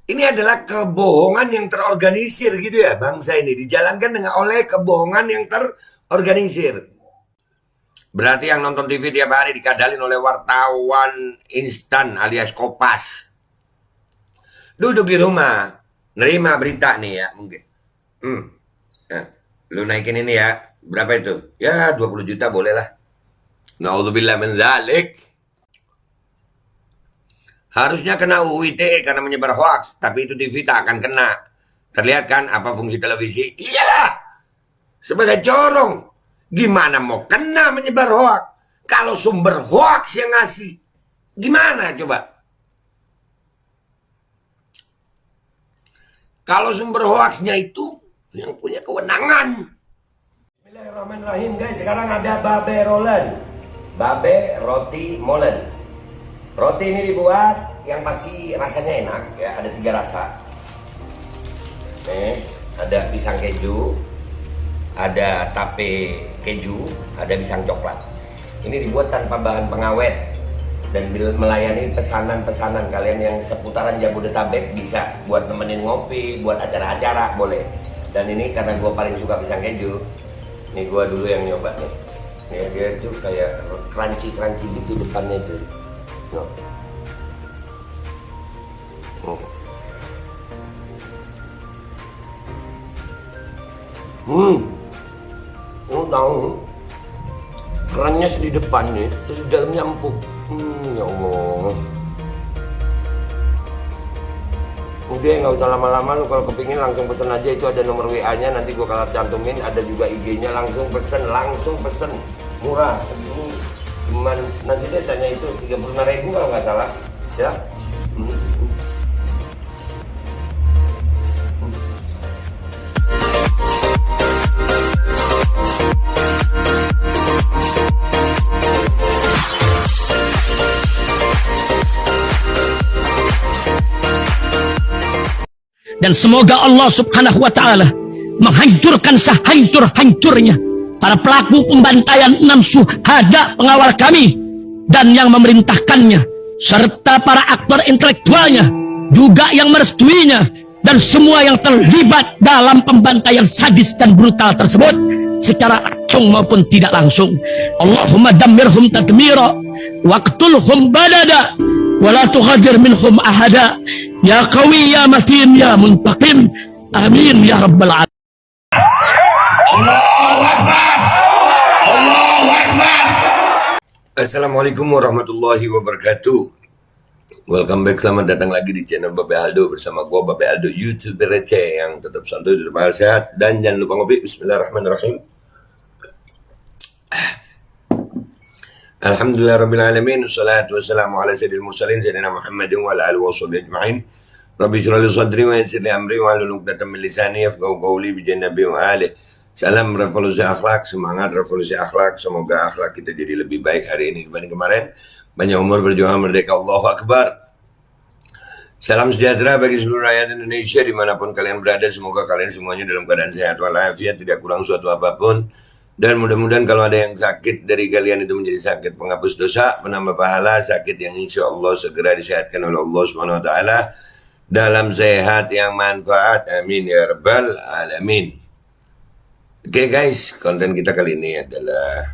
Ini adalah kebohongan yang terorganisir gitu ya, bangsa ini dijalankan dengan oleh kebohongan yang terorganisir. Berarti yang nonton TV tiap hari dikadalin oleh wartawan instan alias Kopas. Duduk di rumah, nerima berita nih ya mungkin. Hmm, ya, lu naikin ini ya, berapa itu? Ya 20 juta boleh lah. Naudzubillah min dzalik. Harusnya kena UU ITE karena menyebar hoax, tapi itu TV tak akan kena. Terlihat kan apa fungsi televisi? Iyalah, sebagai corong. Gimana mau kena menyebar hoax? Kalau sumber hoax yang ngasih, gimana coba? Kalau sumber hoaxnya itu yang punya kewenangan. Bismillahirrahmanirrahim guys, sekarang ada babe rolen. Babe roti molen. Roti ini dibuat yang pasti rasanya enak ya, ada 3 rasa. Nih, ada pisang keju, ada tape keju, ada pisang coklat. Ini dibuat tanpa bahan pengawet dan melayani pesanan-pesanan kalian yang seputaran Jabodetabek, bisa buat nemenin ngopi, buat acara-acara boleh. Dan ini karena gue paling suka pisang keju, nih gue dulu yang nyoba nih. Nih dia tuh kayak crunchy gitu depannya tuh. No. Tahu kerannya di depan nih, terus di dalamnya empuk. Ya Allah. Udah nggak usah lama-lama, lu kalau kepingin langsung pesen aja, itu ada nomor WA-nya, nanti gua kalau cantumin, ada juga IG-nya, langsung pesen, murah. Segini cuman nanti dia tanya itu 35.000 kalau nggak salah ya. Dan semoga Allah subhanahu wa ta'ala menghancurkan sehancur-hancurnya para pelaku pembantaian 6 syuhada pengawal kami dan yang memerintahkannya, serta para aktor intelektualnya juga yang merestuinya, dan semua yang terlibat dalam pembantaian sadis dan brutal tersebut secara langsung maupun tidak langsung. Allahumma dammirhum tadmira waqtulhum badada wala tughadir minhum ahada ya qawi ya matin ya muntaqim, amin ya rabbal alamin. Assalamualaikum warahmatullahi wabarakatuh. Welcome back, selamat datang lagi di channel Babe Aldo bersama gua Babe Aldo, YouTuber receh yang tetap santuy, tetap sehat, dan jangan lupa ngopi. Bismillahirrahmanirrahim. Alhamdulillah rabbil alamin, wassalatu wassalamu ala sayyidil mursalin sayyidina Muhammadin wa ala alihi washabihi ajma'in. Rabbi shrah li sadri wa yassir li amri wa hlul 'uqdatam min lisani yafqahu qawli bi jannabi wa alihi. Salam revolusi akhlak, semangat revolusi akhlak. Semoga akhlak kita jadi lebih baik hari ini dibanding kemarin. Banyak umur berjuang merdeka, Allahu Akbar. Salam sejahtera bagi seluruh rakyat Indonesia dimanapun kalian berada. Semoga kalian semuanya dalam keadaan sehat walafiat, tidak kurang suatu apapun. Dan mudah-mudahan kalau ada yang sakit dari kalian itu menjadi sakit penghapus dosa, penambah pahala, sakit yang insya Allah segera disehatkan oleh Allah Subhanahu Wa Taala dalam sehat yang manfaat. Amin ya rabbal alamin. Oke guys, konten kita kali ini adalah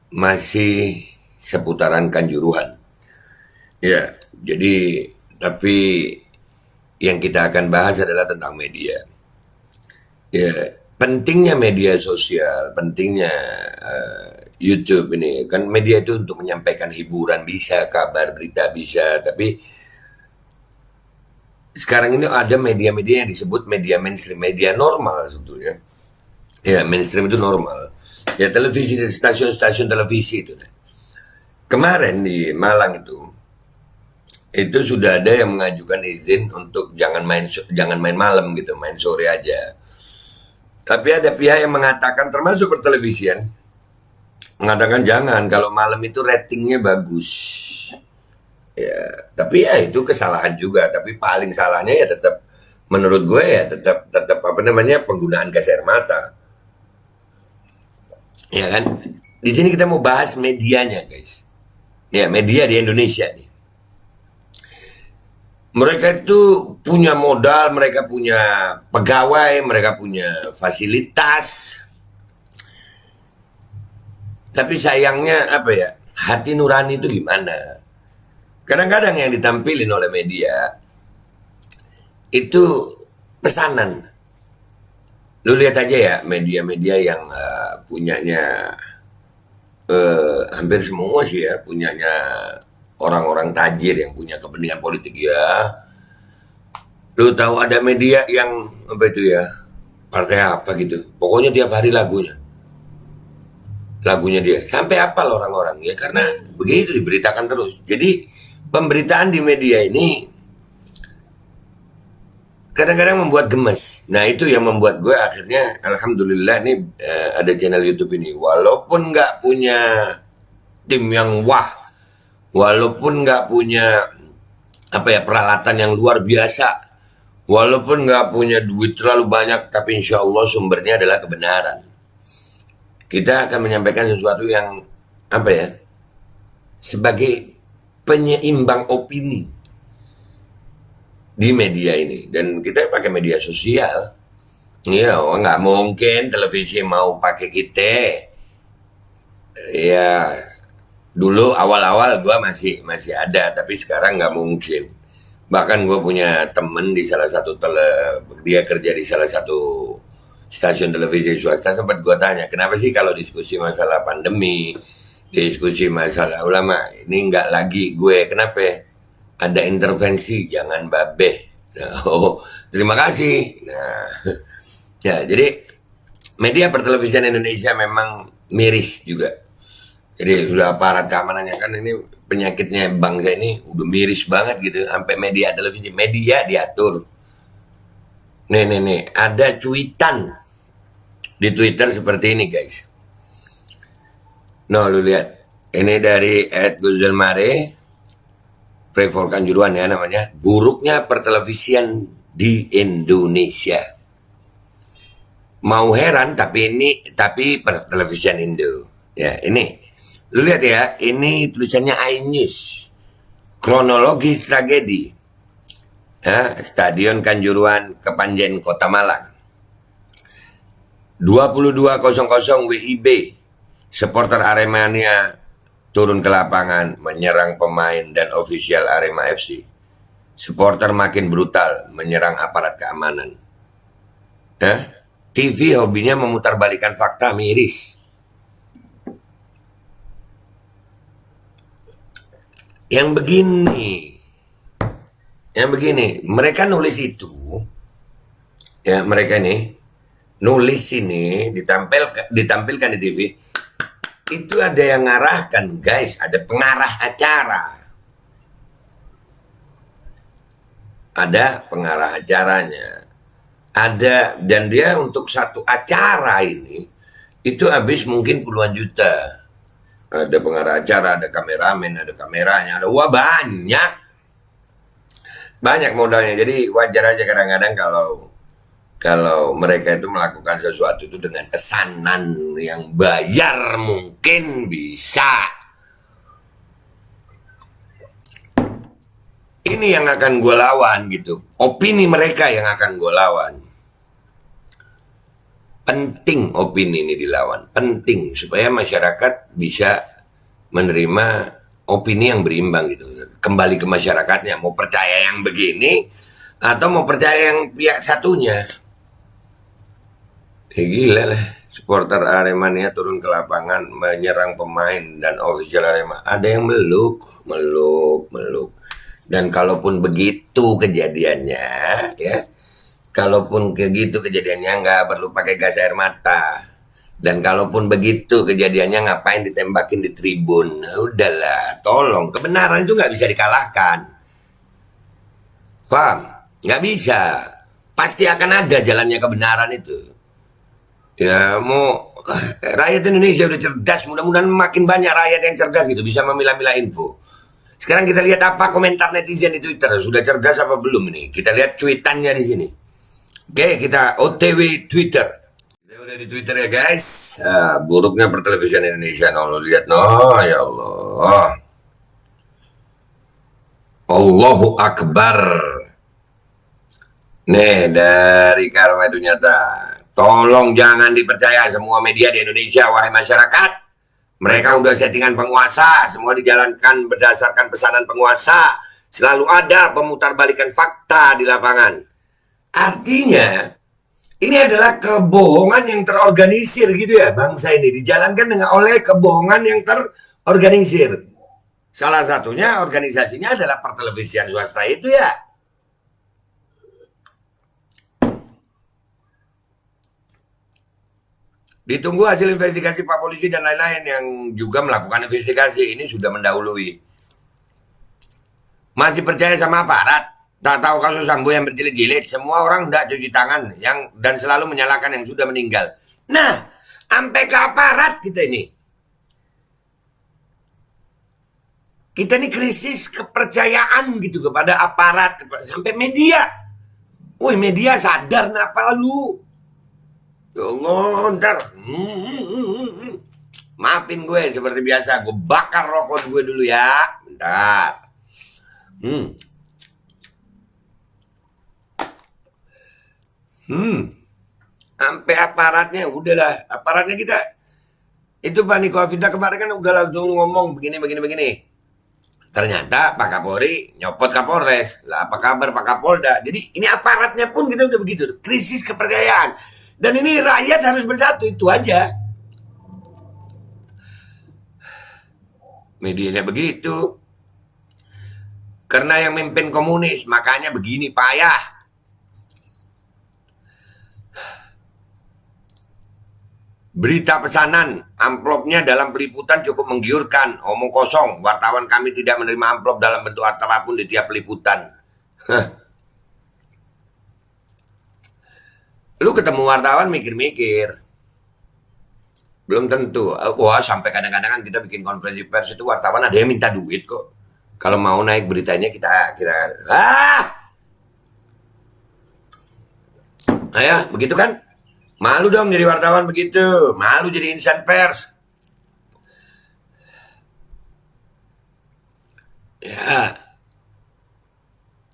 masih seputaran Kanjuruhan. Ya, jadi tapi yang kita akan bahas adalah tentang media. Ya, pentingnya media sosial, pentingnya YouTube ini. Kan media itu untuk menyampaikan hiburan bisa, kabar, berita bisa, tapi sekarang ini ada media-media yang disebut media mainstream, media normal sebetulnya. Ya, mainstream itu normal. Ya, televisi, stasiun-stasiun televisi itu. Kemarin di Malang itu sudah ada yang mengajukan izin untuk jangan main malam gitu, main sore aja. Tapi ada pihak yang mengatakan, termasuk pertelevisian, mengatakan jangan, kalau malam itu ratingnya bagus. Ya, tapi ya itu kesalahan juga. Tapi paling salahnya ya tetap, menurut gue ya tetap apa namanya, penggunaan gas air mata. Ya kan? Di sini kita mau bahas medianya, guys. Ya, media di Indonesia nih. Mereka itu punya modal, mereka punya pegawai, mereka punya fasilitas. Tapi sayangnya apa ya? Hati nurani itu gimana? Kadang-kadang yang ditampilin oleh media itu pesanan. Lu lihat aja ya media-media yang punyanya hampir semua sih ya, punyanya orang-orang tajir yang punya kepentingan politik ya. Lu tahu ada media yang apa itu ya, partai apa gitu, pokoknya tiap hari lagunya dia sampai apal orang-orang ya, karena begitu diberitakan terus. Jadi pemberitaan di media ini kadang-kadang membuat gemes. Nah itu yang membuat gue akhirnya alhamdulillah nih ada channel YouTube ini, walaupun nggak punya tim yang wah, walaupun nggak punya apa ya peralatan yang luar biasa, walaupun nggak punya duit terlalu banyak, tapi insya Allah sumbernya adalah kebenaran. Kita akan menyampaikan sesuatu yang apa ya, sebagai penyeimbang opini di media ini. Dan kita pakai media sosial. Ya, nggak mungkin televisi mau pakai kita. Ya, dulu awal-awal gue masih ada, tapi sekarang nggak mungkin. Bahkan gue punya temen di salah satu dia kerja di salah satu stasiun televisi swasta, sempat gue tanya, kenapa sih kalau diskusi masalah pandemi, diskusi masalah ulama, ini nggak lagi gue, kenapa? Ada intervensi, jangan babeh. Nah, oh, terima kasih. Nah, ya, jadi media pertelevisian Indonesia memang miris juga. Jadi sudah aparat keamanannya kan ini penyakitnya bangsa ini udah miris banget gitu, sampai media televisi, media diatur. Nih, ada cuitan di Twitter seperti ini guys. Lu lihat, ini dari @Guzelmare, Prefor Kanjuruhan ya namanya, buruknya pertelevisian di Indonesia. Mau heran tapi pertelevisian Indo. Ya ini, lu lihat ya, ini tulisannya iNews, kronologis tragedi. Stadion Kanjuruhan, Kepanjen, Kota Malang. 22.00 WIB, supporter Aremania turun ke lapangan menyerang pemain dan ofisial Arema FC. Supporter makin brutal menyerang aparat keamanan. TV hobinya memutarbalikkan fakta, miris. Yang begini, mereka nulis itu, ya mereka ini nulis ini ditampilkan di TV, itu ada yang ngarahkan guys, ada pengarah acara, ada pengarah acaranya, ada, dan dia untuk satu acara ini itu habis mungkin puluhan juta. Ada pengarah acara, ada kameramen, ada kameranya, ada banyak modalnya. Jadi wajar aja kadang-kadang kalau mereka itu melakukan sesuatu itu dengan pesanan yang bayar, mungkin bisa. Ini yang akan gue lawan gitu. Opini mereka yang akan gue lawan. Penting opini ini dilawan. Penting supaya masyarakat bisa menerima opini yang berimbang gitu. Kembali ke masyarakatnya, mau percaya yang begini atau mau percaya yang pihak satunya. Gila lah, supporter Aremania turun ke lapangan menyerang pemain dan ofisial Arema. Ada yang meluk. Dan kalaupun begitu kejadiannya, ya, kalaupun begitu kejadiannya nggak perlu pakai gas air mata. Dan kalaupun begitu kejadiannya ngapain ditembakin di tribun? Udahlah, tolong, kebenaran itu nggak bisa dikalahkan. Paham? Nggak bisa. Pasti akan ada jalannya kebenaran itu. Ya mau rakyat Indonesia udah cerdas, mudah-mudahan makin banyak rakyat yang cerdas gitu, bisa memilah-milah info. Sekarang kita lihat apa komentar netizen di Twitter, sudah cerdas apa belum ini? Kita lihat cuitannya di sini. Oke, kita OTW Twitter. Kita udah di Twitter ya guys. Buruknya pertelevisian Indonesia, lo lihat ya Allah. Allahu Akbar. Nih dari Karma Itu Nyata. Tolong jangan dipercaya semua media di Indonesia, wahai masyarakat. Mereka udah settingan penguasa, semua dijalankan berdasarkan pesanan penguasa. Selalu ada pemutarbalikan fakta di lapangan. Artinya, ini adalah kebohongan yang terorganisir gitu ya, bangsa ini dijalankan dengan oleh kebohongan yang terorganisir. Salah satunya organisasinya adalah pertelevisian swasta itu ya. Ditunggu hasil investigasi Pak Polisi dan lain-lain yang juga melakukan investigasi. Ini sudah mendahului. Masih percaya sama aparat? Tak tahu kasus Sambo yang berjilid-jilid. Semua orang tidak cuci tangan dan selalu menyalahkan yang sudah meninggal. Nah, sampai ke aparat kita ini. Kita ini krisis kepercayaan gitu kepada aparat, sampai media. Woi, media sadar napa lu? Ya Allah, ntar. Maafin gue seperti biasa. Gue bakar rokok gue dulu ya. Bentar. Sampai aparatnya, udahlah. Aparatnya kita. Itu Pak Niko Afinta kemarin kan udah langsung ngomong begini. Ternyata Pak Kapolri nyopot Kapolres. Lah apa kabar Pak Kapolda? Jadi ini aparatnya pun kita udah begitu. Krisis kepercayaan. Dan ini rakyat harus bersatu, itu aja. Medianya begitu. Karena yang memimpin komunis, makanya begini payah. Berita pesanan, amplopnya dalam peliputan cukup menggiurkan. Omong kosong, wartawan kami tidak menerima amplop dalam bentuk apapun di tiap peliputan. Lu ketemu wartawan mikir-mikir. Belum tentu. Wah, sampai kadang-kadang kan kita bikin konferensi pers itu wartawan ada yang minta duit kok. Kalau mau naik beritanya kita ya, begitu kan? Malu dong jadi wartawan begitu. Malu jadi insan pers. Ya.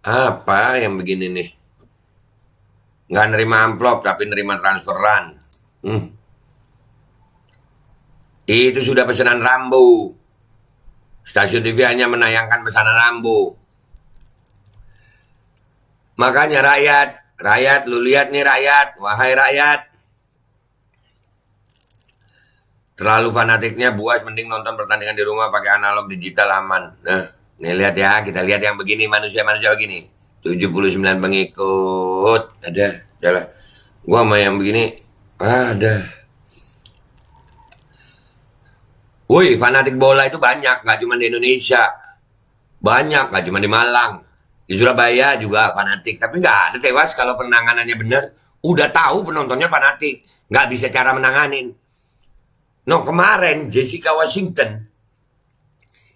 Apa yang begini nih? Nggak nerima amplop tapi nerima transferan. Itu sudah pesanan Rambo. Stasiun TV hanya menayangkan pesanan Rambo. Makanya rakyat, lu lihat nih rakyat, wahai rakyat. Terlalu fanatiknya buas, mending nonton pertandingan di rumah pakai analog digital aman. Nah, nih lihat ya, kita lihat yang begini, manusia-manusia begini. 79 pengikut. Adalah. Gua sama yang begini, ada. Woi, fanatik bola itu banyak, gak cuma di Indonesia. Banyak, gak cuma di Malang. Di Surabaya juga fanatik. Tapi gak ada tewas kalau penanganannya benar. Udah tahu penontonnya fanatik. Gak bisa cara menanganin. No, kemarin Jessica Washington.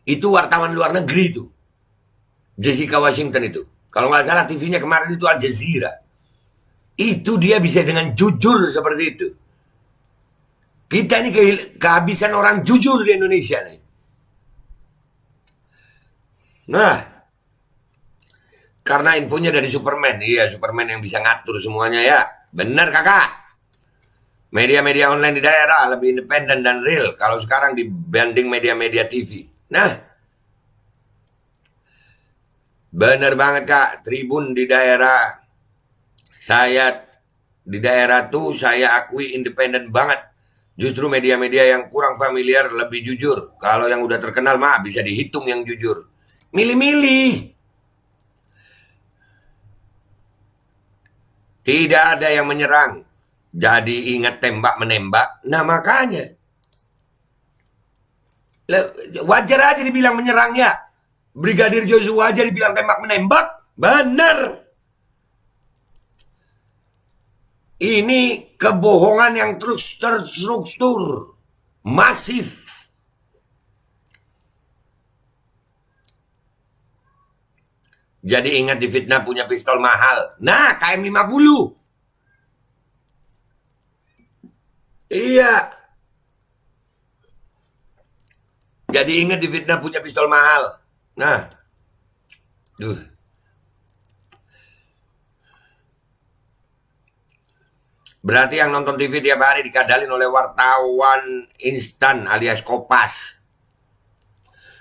Itu wartawan luar negeri itu. Jessica Washington itu. Kalau nggak salah TV-nya kemarin itu Al Jazeera. Itu dia bisa dengan jujur seperti itu. Kita ini kehabisan orang jujur di Indonesia nih. Nah, karena infonya dari Superman. Iya, Superman yang bisa ngatur semuanya ya. Benar kakak. Media-media online di daerah lebih independen dan real. Kalau sekarang dibanding media-media TV. Nah, benar banget kak, Tribun di daerah tuh saya akui independen banget. Justru media-media yang kurang familiar lebih jujur. Kalau yang udah terkenal mah bisa dihitung yang jujur. Milih-milih. Tidak ada yang menyerang. Jadi ingat tembak menembak. Nah makanya. Wajar aja dibilang menyerang ya. Brigadir Joshua aja dibilang tembak menembak. Benar. Ini kebohongan yang terus terstruktur. Masif. Jadi ingat difitnah punya pistol mahal. Nah, KM50. Iya. Jadi ingat difitnah punya pistol mahal. Nah. Duh. Berarti yang nonton TV tiap hari dikadalin oleh wartawan instan alias Kopas.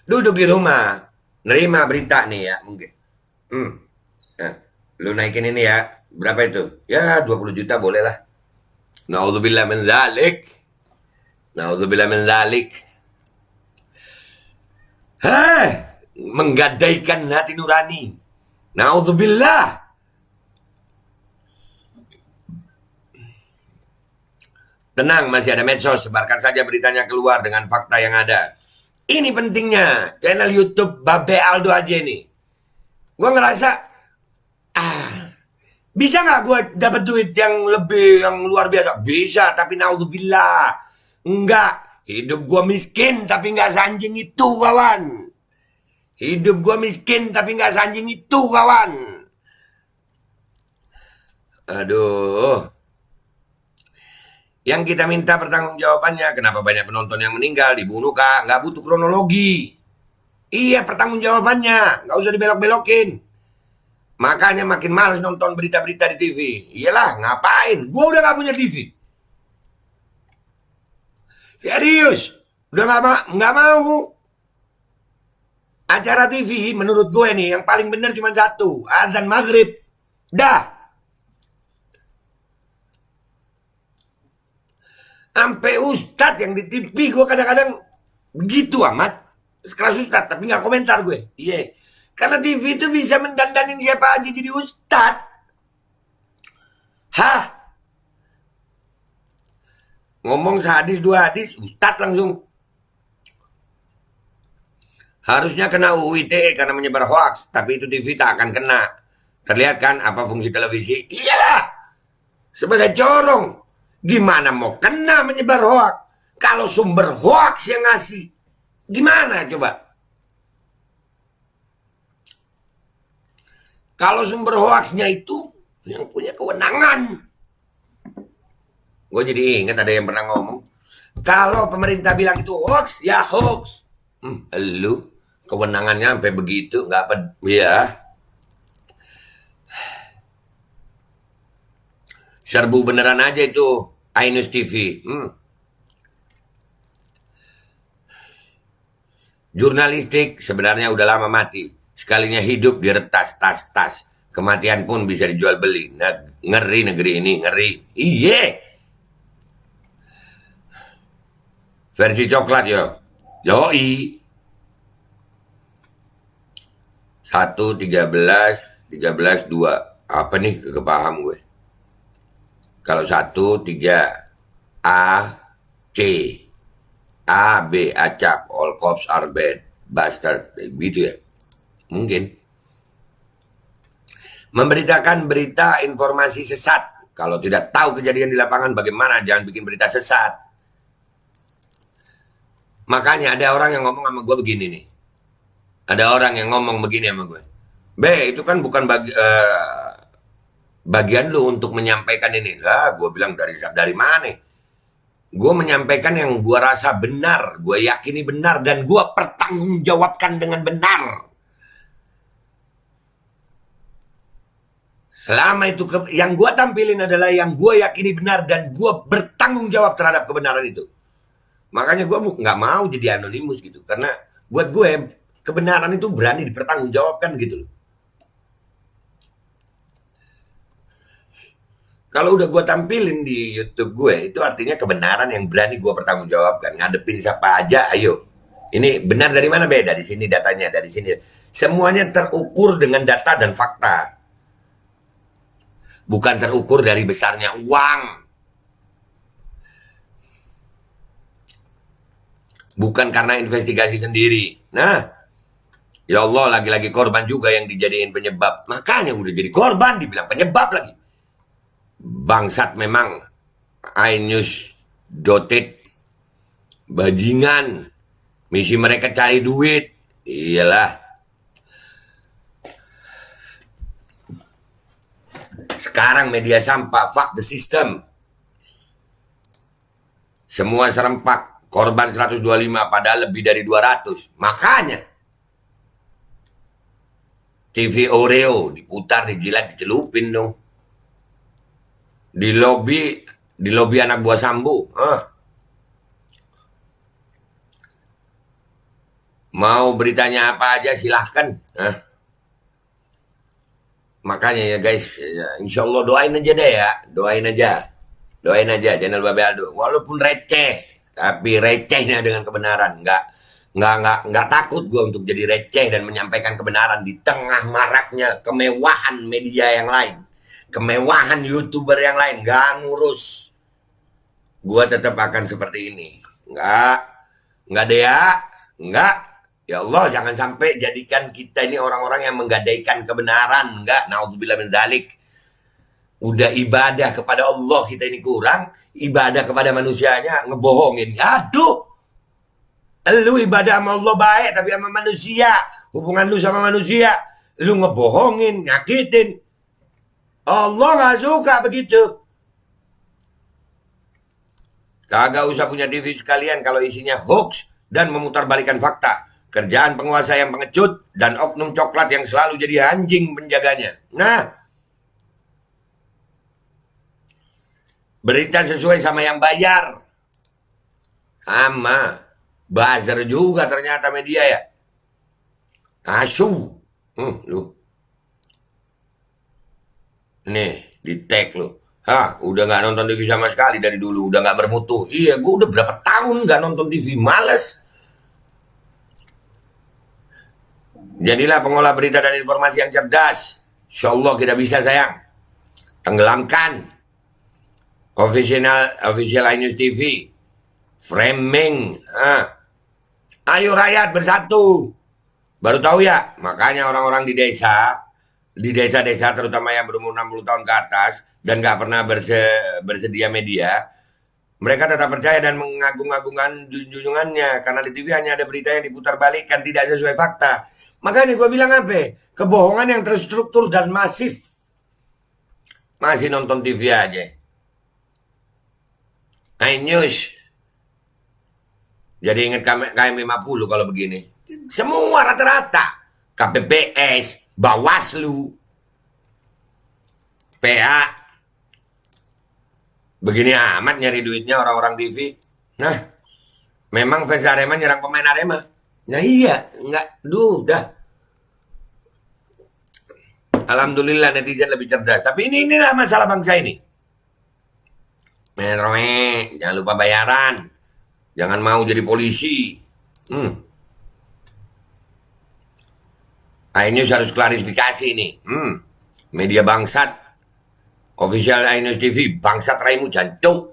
Duduk di rumah, nerima berita nih ya mungkin. Nah, lu naikin ini ya, berapa itu? Ya 20 juta boleh lah. Naudzubillah min dzalik. Naudzubillah min dzalik. Menggadaikan hati nurani. Naudzubillah. Tenang, masih ada medsos, sebarkan saja beritanya keluar dengan fakta yang ada. Ini pentingnya, channel YouTube Babe Aldo aja nih. Gue ngerasa, bisa nggak gue dapat duit yang lebih, yang luar biasa? Bisa, tapi naudzubillah. Enggak, hidup gue miskin tapi nggak sanjing itu, kawan. Hidup gue miskin tapi nggak sanjing itu, kawan. Aduh. Yang kita minta pertanggungjawabannya, kenapa banyak penonton yang meninggal, dibunuh kah? Nggak butuh kronologi. Iya, pertanggungjawabannya, nggak usah dibelok-belokin. Makanya makin males nonton berita-berita di TV. Iyalah, ngapain? Gua udah nggak punya TV. Serius, udah nggak mau. Acara TV menurut gue nih yang paling bener cuma satu, azan maghrib. Dah. Sampai ustadz yang di TV gue kadang-kadang begitu amat. Sekelas ustadz, tapi nggak komentar gue. Iya. Karena TV itu bisa mendandanin siapa aja jadi ustadz. Hah? Ngomong sehadis dua hadis, ustadz langsung. Harusnya kena UU ITE karena menyebar hoax. Tapi itu TV tak akan kena. Terlihat kan apa fungsi televisi? Iyalah. Sebagai corong. Gimana mau kena menyebar hoax? Kalau sumber hoax yang ngasih, gimana coba? Kalau sumber hoaxnya itu yang punya kewenangan. Gue jadi ingat ada yang pernah ngomong, kalau pemerintah bilang itu hoax, ya hoax. Lu kewenangannya sampai begitu, nggak apa? Ya. Serbu beneran aja itu iNews TV. Jurnalistik sebenarnya udah lama mati. Sekalinya hidup diretas tas. Kematian pun bisa dijual beli. Nah, ngeri negeri ini, ngeri. Iye. Versi coklat yo. Yoi. 1, 13, 2. Apa nih kepaham gue? Kalau 1, 3, A, C, A, B, acap, all cops are bad, bastard, gitu ya. Mungkin. Memberitakan berita informasi sesat. Kalau tidak tahu kejadian di lapangan bagaimana, jangan bikin berita sesat. Makanya ada orang yang ngomong sama gue begini nih. Ada orang yang ngomong begini sama gue. Itu kan bukan bagian lu untuk menyampaikan ini. Lah, gue bilang dari mana? Gue menyampaikan yang gue rasa benar, gue yakini benar, dan gue pertanggungjawabkan dengan benar. Selama itu yang gue tampilin adalah yang gue yakini benar dan gue bertanggung jawab terhadap kebenaran itu. Makanya gue nggak mau jadi anonimus gitu, karena buat gue kebenaran itu berani dipertanggungjawabkan gitu loh. Kalau udah gue tampilin di YouTube gue, itu artinya kebenaran yang berani gue pertanggungjawabkan. Ngadepin siapa aja, ayo. Ini benar dari mana? Beda di sini datanya, dari sini. Semuanya terukur dengan data dan fakta. Bukan terukur dari besarnya uang. Bukan karena investigasi sendiri. Nah, ya Allah, lagi-lagi korban juga yang dijadiin penyebab. Makanya udah jadi korban, dibilang penyebab lagi. Bangsat memang. iNews doted, bajingan, misi mereka cari duit. Iyalah. Sekarang media sampah, fuck the system. Semua serempak, korban 125 padahal lebih dari 200. Makanya TV Oreo diputar, dijilat, dicelupin dong. Di lobi anak buah Sambu. Mau beritanya apa aja silahkan. Makanya ya guys, ya, insya Allah doain aja deh ya, doain aja channel Babe Aldo. Walaupun receh, tapi recehnya dengan kebenaran. Nggak takut gue untuk jadi receh dan menyampaikan kebenaran di tengah maraknya kemewahan media yang lain, kemewahan YouTuber yang lain. Nggak ngurus, gue tetap akan seperti ini. Nggak deh ya, nggak. Ya Allah, jangan sampai jadikan kita ini orang-orang yang menggadaikan kebenaran. Enggak, naudzubillah min dzalik. Udah ibadah kepada Allah kita ini kurang, ibadah kepada manusianya ngebohongin. Aduh. Lu ibadah sama Allah baik, tapi sama manusia, hubungan lu sama manusia, lu ngebohongin, nyakitin. Allah nggak suka begitu. Kagak usah punya TV sekalian kalau isinya hoax dan memutarbalikkan fakta. Kerjaan penguasa yang pengecut dan oknum coklat yang selalu jadi anjing penjaganya. Nah, berita sesuai sama yang bayar. Sama. Buzzer juga ternyata media ya. Asu. Lu. Nih, di tag lu. Udah gak nonton TV sama sekali dari dulu. Udah gak bermutu. Iya, gue udah berapa tahun gak nonton TV. Males. Jadilah pengolah berita dan informasi yang cerdas. Insya Allah kita bisa sayang. Tenggelamkan official iNews TV. Framing. Ayo rakyat bersatu. Baru tahu ya. Makanya orang-orang di desa-desa terutama yang berumur 60 tahun ke atas dan gak pernah bersedia media, mereka tetap percaya dan mengagung-agungkan junjungannya. Karena di TV hanya ada berita yang diputar balikkan tidak sesuai fakta. Makanya gue bilang apa? Kebohongan yang terstruktur dan masif. Masih nonton TV aja. iNews. Jadi ingat KM50 kalau begini. Semua rata-rata. KPPS, Bawaslu, PA. Begini amat nyari duitnya orang-orang TV. Nah, memang fans Arema nyerang pemain Arema. Nah iya, dah. Alhamdulillah netizen lebih cerdas. Tapi inilah masalah bangsa ini. Merwe, jangan lupa bayaran. Jangan mau jadi polisi. iNews harus klarifikasi nih. Media bangsat. Official iNews TV, bangsat raimu jancuk.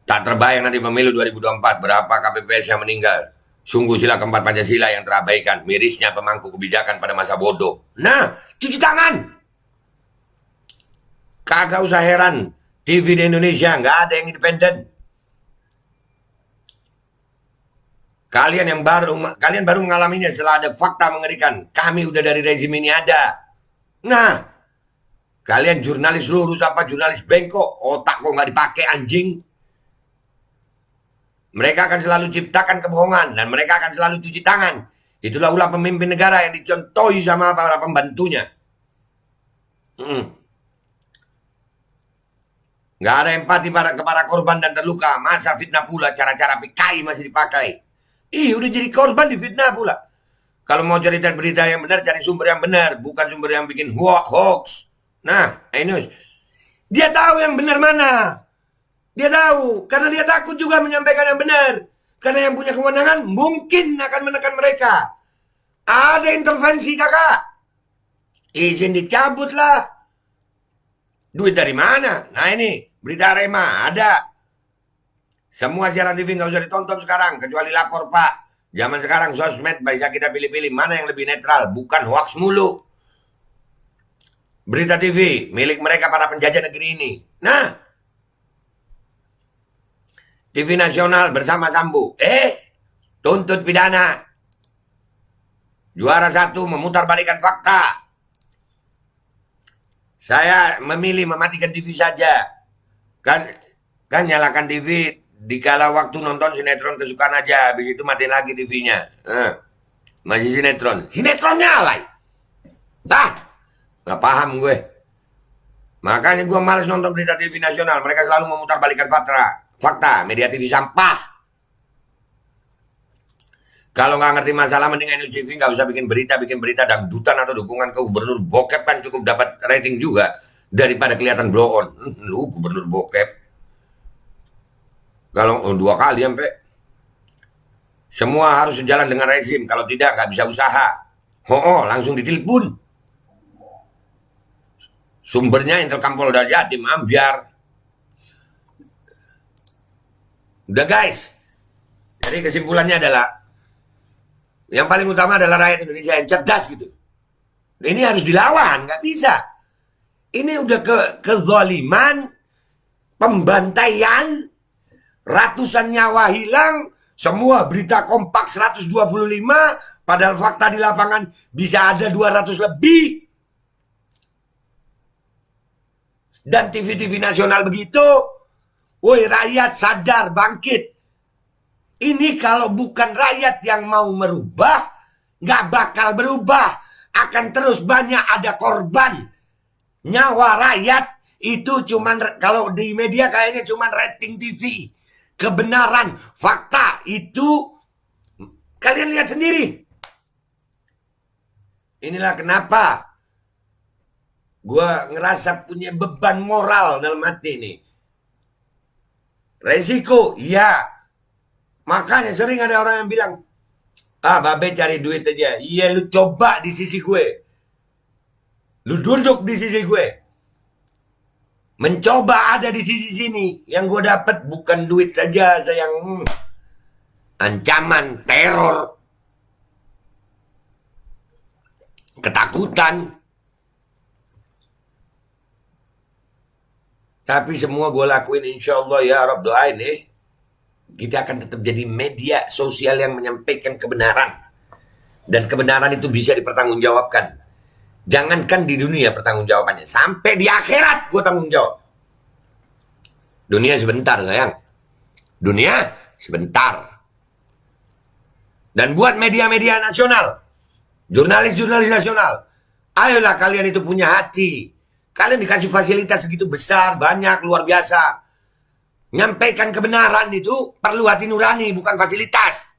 Tak terbayang nanti pemilu 2024 berapa KPPS yang meninggal. Sungguh sila keempat Pancasila yang terabaikan. Mirisnya pemangku kebijakan pada masa bodoh. Nah, cuci tangan. Kagak usah heran. TV di Indonesia nggak ada yang independen. Kalian baru mengalaminya setelah ada fakta mengerikan. Kami udah dari rezim ini ada. Nah, kalian jurnalis lurus apa jurnalis bengkok? Otak kok nggak dipakai anjing? Mereka akan selalu ciptakan kebohongan dan mereka akan selalu cuci tangan. Itulah ulah pemimpin negara yang dicontohi sama para pembantunya. Nggak ada empati kepada korban dan terluka. Masa fitnah pula, cara-cara PKI masih dipakai. Udah jadi korban di fitnah pula. Kalau mau cerita berita yang benar, cari sumber yang benar, bukan sumber yang bikin hoax. Nah, iNews. Dia tahu yang benar mana. Dia tahu, karena dia takut juga menyampaikan yang benar. Karena yang punya kewenangan mungkin akan menekan mereka. Ada intervensi kakak. Izin dicabut lah. Duit dari mana? Nah ini, berita Arema ada. Semua siaran TV nggak usah ditonton sekarang, kecuali lapor pak. Zaman sekarang sosmed bisa kita pilih-pilih mana yang lebih netral, bukan hoax mulu. Berita TV, milik mereka para penjajah negeri ini. Nah, TV nasional bersama Sambu. Tuntut pidana. Juara 1 memutarbalikkan fakta. Saya memilih mematikan TV saja. Kan nyalakan TV dikala waktu nonton sinetron kesukaan aja. Habis itu matiin lagi TV-nya. Masih sinetron. Sinetronnya alay. Nggak paham gue. Makanya gue males nonton berita TV nasional. Mereka selalu memutar balikan fakta. Media TV sampah. Kalau nggak ngerti masalah, mending NUTV nggak usah bikin berita dangdutan atau dukungan ke gubernur bokep, kan cukup dapat rating juga daripada kelihatan blow on. Lu gubernur bokep. Kalau 2 kali sampai. Semua harus sejalan dengan rezim. Kalau tidak, nggak bisa usaha. Langsung ditelepon. Sumbernya Intelkam Polda Jatim, ambiar. Udah guys. Jadi kesimpulannya adalah, yang paling utama adalah rakyat Indonesia yang cerdas gitu. Ini harus dilawan, nggak bisa. Ini udah kezaliman, pembantaian, ratusan nyawa hilang, semua berita kompak 125, padahal fakta di lapangan bisa ada 200 lebih. Dan TV-TV nasional begitu. Woi rakyat sadar, bangkit. Ini kalau bukan rakyat yang mau merubah, nggak bakal berubah. Akan terus banyak ada korban. Nyawa rakyat itu cuman, kalau di media kayaknya cuman rating TV. Kebenaran, fakta itu kalian lihat sendiri. Inilah kenapa gue ngerasa punya beban moral dalam hati ini. Resiko, iya. Makanya sering ada orang yang bilang, Babe cari duit aja. Iya, lu coba di sisi gue. Lu duduk di sisi gue. Mencoba ada di sisi sini. Yang gue dapat bukan duit saja, sayang. Ancaman, teror, ketakutan. Tapi semua gue lakuin, insya Allah ya Rabb, doain nih. Kita akan tetap jadi media sosial yang menyampaikan kebenaran. Dan kebenaran itu bisa dipertanggungjawabkan. Jangankan di dunia pertanggungjawabannya, sampai di akhirat gue tanggung jawab. Dunia sebentar sayang. Dunia sebentar. Dan buat media-media nasional, jurnalis-jurnalis nasional, ayolah kalian itu punya hati. Kalian dikasih fasilitas segitu besar, banyak, luar biasa. Nyampaikan kebenaran itu perlu hati nurani, bukan fasilitas.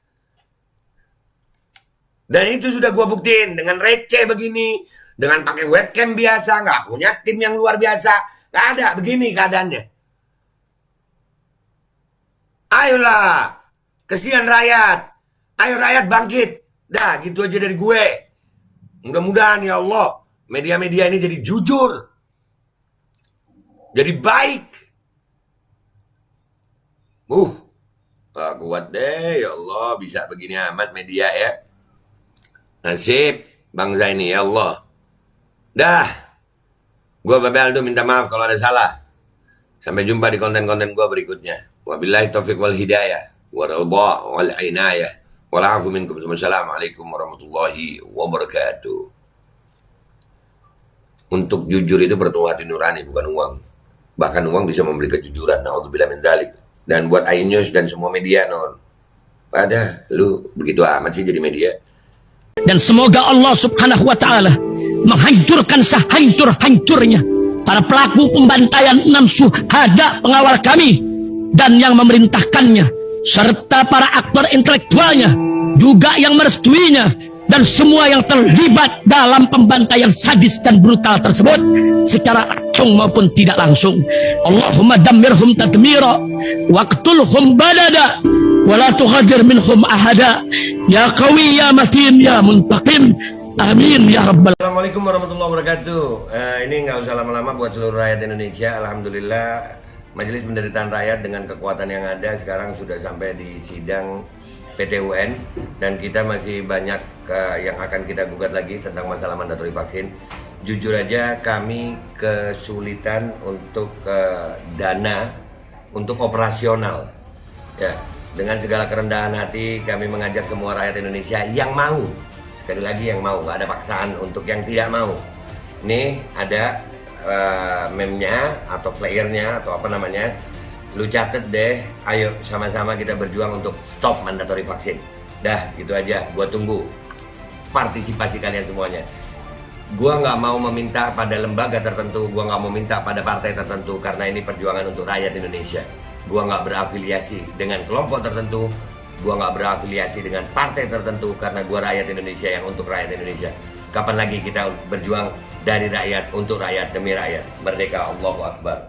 Dan itu sudah gue buktiin dengan receh begini, dengan pakai webcam biasa, nggak punya tim yang luar biasa, nggak ada, begini keadaannya. Ayolah, kesian rakyat, ayo rakyat bangkit, dah gitu aja dari gue. Mudah-mudahan ya Allah, media-media ini jadi jujur, jadi baik. Kuat deh ya Allah, bisa begini amat media ya. Nasib bangsa ini ya Allah. Dah, gue Babe Aldo minta maaf kalau ada salah. Sampai jumpa di konten-konten gue berikutnya. Wabillahi taufiq wal hidayah, waridha wal inayah, wal afu minkum. Wassalamualaikum warahmatullahi wabarakatuh. Untuk jujur itu perlu hati nurani, bukan uang. Bahkan uang bisa memberi kejujuran. Naudzubillah min dzalik. Dan buat iNews dan semua media, lu begitu amat sih jadi media. Dan semoga Allah subhanahu wa ta'ala menghancurkan sehancur-hancurnya para pelaku pembantaian 6 syuhada pengawal kami dan yang memerintahkannya, serta para aktor intelektualnya juga yang merestuinya, dan semua yang terlibat dalam pembantaian sadis dan brutal tersebut secara langsung maupun tidak langsung. Allahumma dammirhum tadmira waqtulhum badada wala tughadir minhum ahada ya qawi ya matin ya muntaqim. Amin ya rabbal. Assalamualaikum warahmatullahi wabarakatuh. Ini nggak usah lama-lama buat seluruh rakyat Indonesia. Alhamdulillah Majelis Penderitaan Rakyat dengan kekuatan yang ada sekarang sudah sampai di sidang PT UN, dan kita masih banyak yang akan kita gugat lagi tentang masalah mandatori vaksin. Jujur aja kami kesulitan untuk dana untuk operasional. Ya, dengan segala kerendahan hati kami mengajak semua rakyat Indonesia yang mau, sekali lagi yang mau, nggak ada paksaan untuk yang tidak mau. Nih ada meme-nya atau flyernya atau apa namanya, lu catet deh, ayo sama-sama kita berjuang untuk stop mandatori vaksin. Dah gitu aja, gua tunggu. partisipasi kalian semuanya. Gua nggak mau meminta pada lembaga tertentu, gua nggak mau minta pada partai tertentu, karena ini perjuangan untuk rakyat Indonesia. Gua nggak berafiliasi dengan kelompok tertentu, gua nggak berafiliasi dengan partai tertentu, karena gua rakyat Indonesia yang untuk rakyat Indonesia. Kapan lagi kita berjuang dari rakyat untuk rakyat demi rakyat? Merdeka, Allahu Akbar.